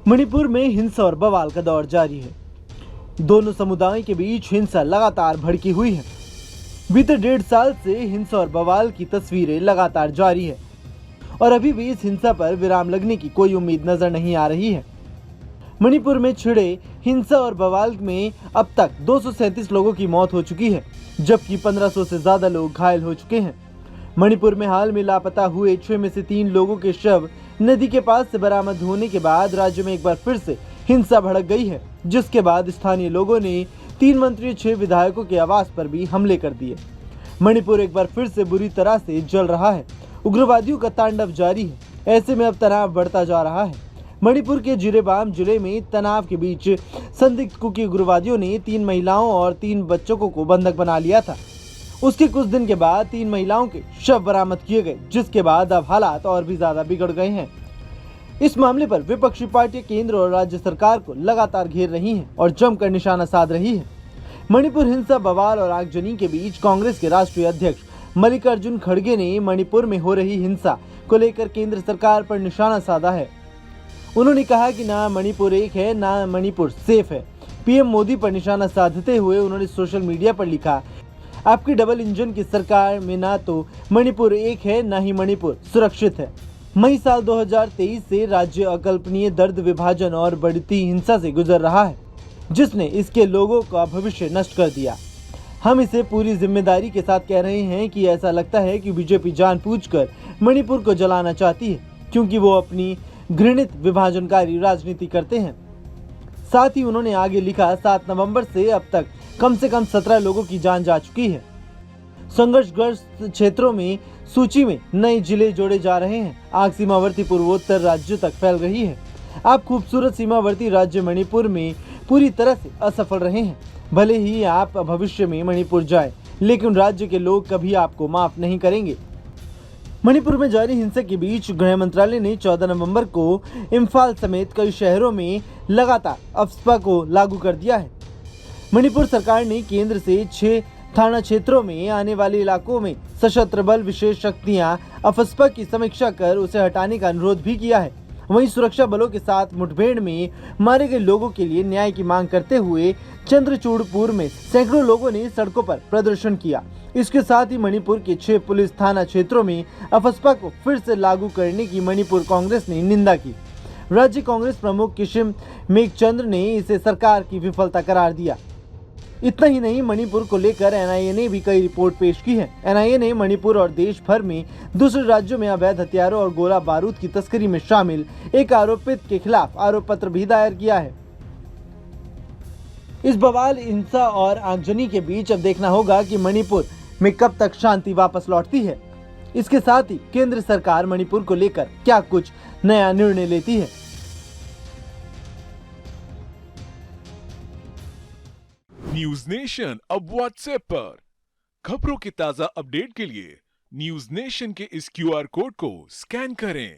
मणिपुर में हिंसा और बवाल का दौर जारी है। दोनों समुदायों के बीच हिंसा लगातार भड़की हुई है। बीते 1.5 साल से हिंसा और बवाल की तस्वीरें लगातार जारी है और अभी भी इस हिंसा पर विराम लगने की कोई उम्मीद नजर नहीं आ रही है। मणिपुर में छिड़े हिंसा और बवाल में अब तक 237 लोगों की मौत हो चुकी है, जबकि 1500 से ज्यादा लोग घायल हो चुके हैं। मणिपुर में हाल में लापता हुए 6 में से 3 लोगों के शव नदी के पास से बरामद होने के बाद राज्य में एक बार फिर से हिंसा भड़क गई है, जिसके बाद स्थानीय लोगों ने 3 मंत्री 6 विधायकों के आवास पर भी हमले कर दिए। मणिपुर एक बार फिर से बुरी तरह से जल रहा है। उग्रवादियों का तांडव जारी है। ऐसे में अब तनाव बढ़ता जा रहा है। मणिपुर के जिरेबाम जिले में तनाव के बीच संदिग्ध कुकी उग्रवादियों ने 3 महिलाओं और 3 बच्चों को बंधक बना लिया था। उसके कुछ दिन के बाद 3 महिलाओं के शव बरामद किए गए, जिसके बाद अब हालात और भी ज्यादा बिगड़ गए हैं। इस मामले पर विपक्षी पार्टियां केंद्र और राज्य सरकार को लगातार घेर रही हैं और जमकर निशाना साध रही है। मणिपुर हिंसा, बवाल और आगजनी के बीच कांग्रेस के राष्ट्रीय अध्यक्ष मल्लिकार्जुन खड़गे ने मणिपुर में हो रही हिंसा को लेकर केंद्र सरकार पर निशाना साधा है। उन्होंने कहा कि ना मणिपुर एक है, ना मणिपुर सेफ है। पीएम मोदी पर निशाना साधते हुए उन्होंने सोशल मीडिया पर लिखा, आपकी डबल इंजन की सरकार में ना तो मणिपुर एक है, ना ही मणिपुर सुरक्षित है। मई साल 2023 से राज्य अकल्पनीय दर्द, विभाजन और बढ़ती हिंसा से गुजर रहा है, जिसने इसके लोगों का भविष्य नष्ट कर दिया। हम इसे पूरी जिम्मेदारी के साथ कह रहे हैं कि ऐसा लगता है कि बीजेपी जानबूझकर मणिपुर को जलाना चाहती है, क्योंकि वो अपनी घृणित विभाजनकारी राजनीति करते हैं। साथ ही उन्होंने आगे लिखा, 7 नवंबर से अब तक कम से कम 17 लोगों की जान जा चुकी है। संघर्षग्रस्त क्षेत्रों में सूची में नए जिले जोड़े जा रहे हैं। आग सीमावर्ती पूर्वोत्तर राज्यों तक फैल रही है। आप खूबसूरत सीमावर्ती राज्य मणिपुर में पूरी तरह से असफल रहे हैं। भले ही आप भविष्य में मणिपुर जाएं, लेकिन राज्य के लोग कभी आपको माफ नहीं करेंगे। मणिपुर में जारी हिंसा के बीच गृह मंत्रालय ने 14 नवंबर को इम्फाल समेत कई शहरों में लगातार अफस्पा को लागू कर दिया है। मणिपुर सरकार ने केंद्र से 6 थाना क्षेत्रों में आने वाले इलाकों में सशस्त्र बल विशेष शक्तियां अफस्पा की समीक्षा कर उसे हटाने का अनुरोध भी किया है। वहीं सुरक्षा बलों के साथ मुठभेड़ में मारे गए लोगों के लिए न्याय की मांग करते हुए चंद्रचूड़पुर में सैकड़ों लोगों ने सड़कों पर प्रदर्शन किया। इसके साथ ही मणिपुर के 6 पुलिस थाना क्षेत्रों में अफस्पा को फिर से लागू करने की मणिपुर कांग्रेस ने निंदा की। राज्य कांग्रेस प्रमुख किशिम मेघचंद्र ने इसे सरकार की विफलता करार दिया। इतना ही नहीं, मणिपुर को लेकर एनआईए ने भी कई रिपोर्ट पेश की है। एनआईए ने मणिपुर और देश भर में दूसरे राज्यों में अवैध हथियारों और गोला बारूद की तस्करी में शामिल एक आरोपित के खिलाफ आरोप पत्र भी दायर किया है। इस बवाल, हिंसा और आगजनी के बीच अब देखना होगा कि मणिपुर में कब तक शांति वापस लौटती है। इसके साथ ही केंद्र सरकार मणिपुर को लेकर क्या कुछ नया निर्णय लेती है। न्यूज नेशन अब व्हाट्सएप पर खबरों के ताजा अपडेट के लिए न्यूज नेशन के इस क्यूआर कोड को स्कैन करें।